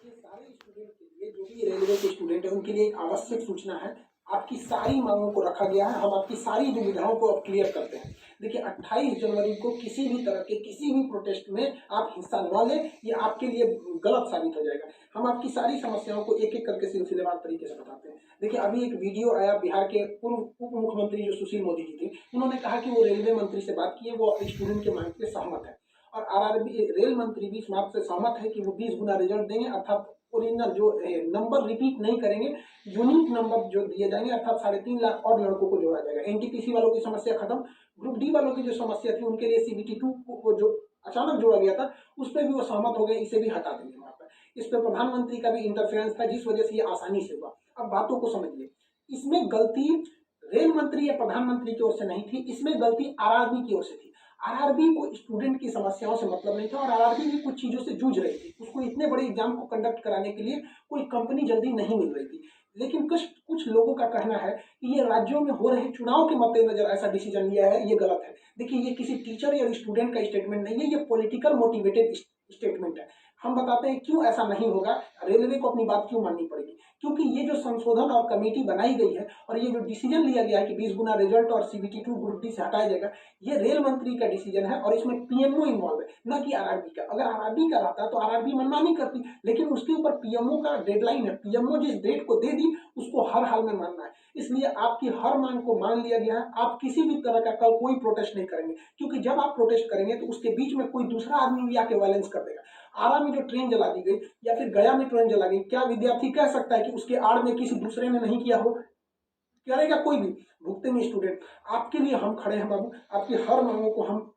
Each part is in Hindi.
देखिए, सारे स्टूडेंट के लिए, जो भी रेलवे के स्टूडेंट हैं, उनके लिए एक आवश्यक सूचना है। आपकी सारी मांगों को रखा गया है, हम आपकी सारी दुविधाओं को अब क्लियर करते हैं। देखिए, 28 जनवरी को किसी भी तरह के किसी भी प्रोटेस्ट में आप हिस्सा न लें, ये आपके लिए गलत साबित हो जाएगा। हम आपकी सारी समस्याओं को एक एक करके सिलसिलेवार तरीके से बताते हैं। देखिए, अभी एक वीडियो आया, बिहार के पूर्व उप मुख्यमंत्री जो सुशील मोदी जी थे, उन्होंने कहा कि वो रेलवे मंत्री से बात किए, वो स्टूडेंट के मांग से सहमत है। और आरआरबी रेल मंत्री भी इस बात से सहमत है कि वो 20 गुना रिजल्ट देंगे, अर्थात ओरिजिनल जो नंबर रिपीट नहीं करेंगे, यूनिक नंबर जो दिए जाएंगे, अर्थात 3.5 लाख और लड़कों को जोड़ा जाएगा। एनटीपीसी वालों की समस्या खत्म। ग्रुप डी वालों की जो समस्या थी, उनके लिए सीबीटी 2 को जो अचानक जोड़ा गया था, उस पर भी वो सहमत हो गए, इसे भी हटा देंगे वहां पर। इस पर प्रधानमंत्री का भी इंटरफेरेंस था, जिस वजह से ये आसानी से हुआ। अब बातों को समझिए, इसमें गलती रेल मंत्री या प्रधानमंत्री की ओर से नहीं थी, इसमें गलती आरआरबी की ओर से थी। आरआरबी को स्टूडेंट की समस्याओं से मतलब नहीं था, और आरआरबी भी कुछ चीजों से जूझ रही थी। उसको इतने बड़े एग्जाम को कंडक्ट कराने के लिए कोई कंपनी जल्दी नहीं मिल रही थी। लेकिन कुछ कुछ लोगों का कहना है कि ये राज्यों में हो रहे चुनाव के मद्देनजर ऐसा डिसीजन लिया है, ये गलत है। देखिए, ये किसी टीचर या स्टूडेंट का स्टेटमेंट नहीं है, ये पॉलिटिकल मोटिवेटेड स्टेटमेंट है। हम बताते हैं क्यों ऐसा नहीं होगा, रेलवे को अपनी बात क्यों माननी पड़ेगी। क्योंकि ये जो संशोधन और कमेटी बनाई गई है, और ये जो डिसीजन लिया गया है कि 20 गुना रिजल्ट और सीबीटी 2 ग्रुप डी से हटाया जाएगा, ये रेल मंत्री का डिसीजन है, और इसमें पीएमओ इन्वॉल्व है, न कि आरआरबी का। अगर आरआरबी का रहता तो आरआरबी मनमानी करती, लेकिन उसके ऊपर पीएमओ का डेडलाइन है। पीएमओ जिस डेट को दे दी, उसको हर हाल में मानना है। इसलिए आपकी हर मांग को मान लिया गया है। आप किसी भी तरह का कल कोई प्रोटेस्ट नहीं करेंगे, क्योंकि जब आप प्रोटेस्ट करेंगे तो उसके बीच में कोई दूसरा आदमी भी आके वायलेंस कर देगा। आरा में जो ट्रेन जला दी गई, या फिर गया में ट्रेन जला गई, क्या विद्यार्थी कह सकता है कि उसके आड़ में किसी दूसरे ने नहीं किया हो? करेगा कोई भी? भुगतेंगे स्टूडेंट। आपके लिए हम खड़े हैं बाबू, आपकी हर मांगों को हम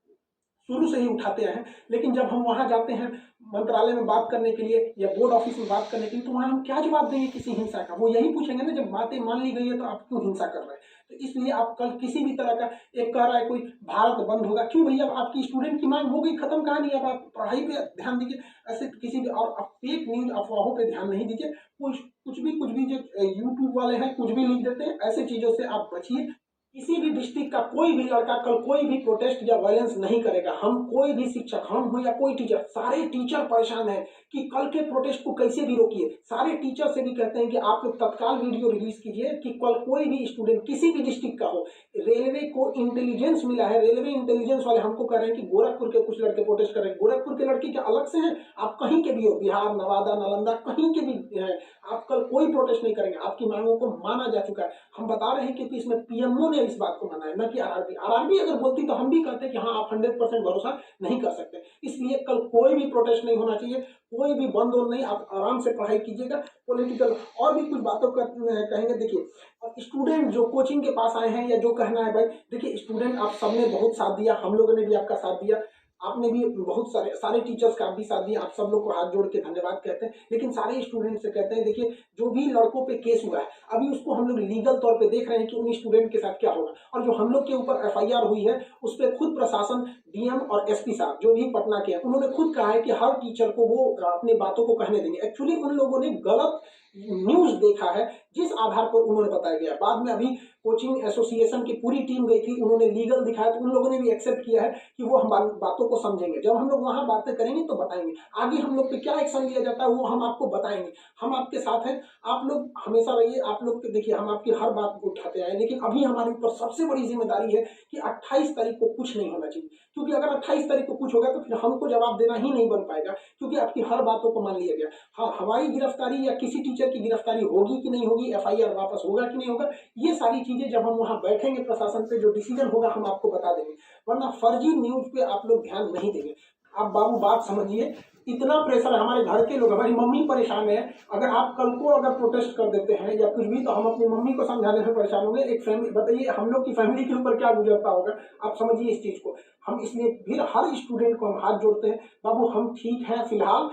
शुरू से ही उठाते हैं। लेकिन जब हम वहां जाते हैं मंत्रालय में बात करने के लिए या बोर्ड ऑफिस में बात करने के लिए, तो वहां हम क्या जवाब देंगे किसी हिंसा का? वो यही पूछेंगे ना, जब बातें मान ली गई है तो आप क्यों हिंसा कर रहे हैं? तो इसलिए आप कल किसी भी तरह का, एक कह रहा है कोई भारत बंद होगा, क्यों भैया? आपकी स्टूडेंट की मांग हो गई, खत्म कहानी। अब आप पढ़ाई पे ध्यान दीजिए, ऐसे किसी भी और फेक न्यूज अफवाहों पे ध्यान नहीं दीजिए। कुछ भी जो यूट्यूब वाले हैं कुछ भी लिख देते हैं, ऐसे चीजों से आप बचिए। किसी भी डिस्ट्रिक्ट का कोई भी लड़का कल कोई भी प्रोटेस्ट या वायलेंस नहीं करेगा। हम कोई भी शिक्षक, हम हो या कोई टीचर, सारे टीचर परेशान हैं कि कल के प्रोटेस्ट को कैसे भी रोकिए। सारे टीचर से भी कहते हैं कि आप लोग तत्काल वीडियो रिलीज कीजिए कि कल कोई भी स्टूडेंट किसी भी डिस्ट्रिक्ट का हो। रेलवे को इंटेलिजेंस मिला है, रेलवे इंटेलिजेंस वाले हमको कह रहे हैं कि गोरखपुर के कुछ लड़के प्रोटेस्ट कर रहे हैं। गोरखपुर के लड़के क्या अलग से हैं? आप कहीं के भी हो, बिहार, नवादा, नालंदा, कहीं के भी हैं, आप कल कोई प्रोटेस्ट नहीं करेंगे। आपकी मांगों को माना जा चुका है। हम बता रहे हैं क्योंकि इसमें पीएमओ ने इस बात को माना है, न कि आरआरबी। आरआरबी अगर बोलती तो हम भी कहते कि हाँ, आप 100% भरोसा नहीं कर सकते। इसलिए कल कोई भी प्रोटेस्ट नहीं होना चाहिए, कोई भी बंद और नहीं। आप आराम से पढ़ाई कीजिएगा। पॉलिटिकल और भी कुछ बातों का कहेंगे। देखिए, और स्टूडेंट जो कोचिंग के पास आए हैं या जो कहना है, भाई देखिए, स्टूडेंट आप सबने बहुत साथ दिया, हम लोगों ने भी आपका साथ दिया, आपने भी बहुत सारे टीचर्स का भी साथ दिया। आप सब लोग को हाथ जोड़ के धन्यवाद कहते हैं। लेकिन सारे स्टूडेंट से कहते हैं, देखिए, जो भी लड़कों पे केस हुआ है, अभी उसको हम लोग लीगल तौर पे देख रहे हैं कि उन स्टूडेंट के साथ क्या होगा। और जो हम लोग के ऊपर एफआईआर हुई है, उस पर खुद प्रशासन, डीएम और एसपी साहब जो भी पटना के हैं, उन्होंने खुद कहा है कि हर टीचर को वो अपनी बातों को कहने देंगे। एक्चुअली उन लोगों ने गलत न्यूज देखा है, जिस आधार पर उन्होंने बताया गया। बाद में अभी कोचिंग एसोसिएशन की पूरी टीम गई थी, उन्होंने लीगल दिखाया, तो उन लोगों ने भी एक्सेप्ट किया है कि वो हम बातों को समझेंगे। जब हम लोग वहां बातें करेंगे तो बताएंगे। आगे हम लोग पे क्या एक्शन लिया जाता है वो हम आपको बताएंगे। हम आपके साथ हैं, आप लोग हमेशा रहिए। आप लोग देखिए, हम आपकी हर बात को उठाते आए, लेकिन अभी हमारे ऊपर सबसे बड़ी जिम्मेदारी है कि 28 तारीख को कुछ नहीं होना चाहिए। क्योंकि अगर 28 तारीख को कुछ होगा तो फिर हमको जवाब देना ही नहीं बन पाएगा, क्योंकि आपकी हर बातों को मान लिया गया। हाँ, हमारी गिरफ्तारी या किसी टीचर की गिरफ्तारी होगी कि नहीं होगी, एफआईआर वापस होगा कि नहीं होगा, ये सारी चीजें जब हम वहां बैठेंगे प्रशासन पे, जो डिसीजन होगा हम आपको बता देंगे। वरना फर्जी न्यूज पे आप लोग ध्यान नहीं देंगे। आप बाबू बात समझिए, इतना प्रेशर है। हमारे घर के लोग, हमारी मम्मी परेशान है। अगर आप कल को अगर प्रोटेस्ट कर देते हैं या कुछ भी, तो हम अपनी मम्मी को समझाने में परेशान होंगे। एक फैमिली, बताइए हम लोग की फैमिली के ऊपर क्या गुजरता होगा। आप समझिए इस चीज को। हम इसलिए फिर हर स्टूडेंट को हम हाथ जोड़ते हैं, बाबू हम ठीक हैं फिलहाल।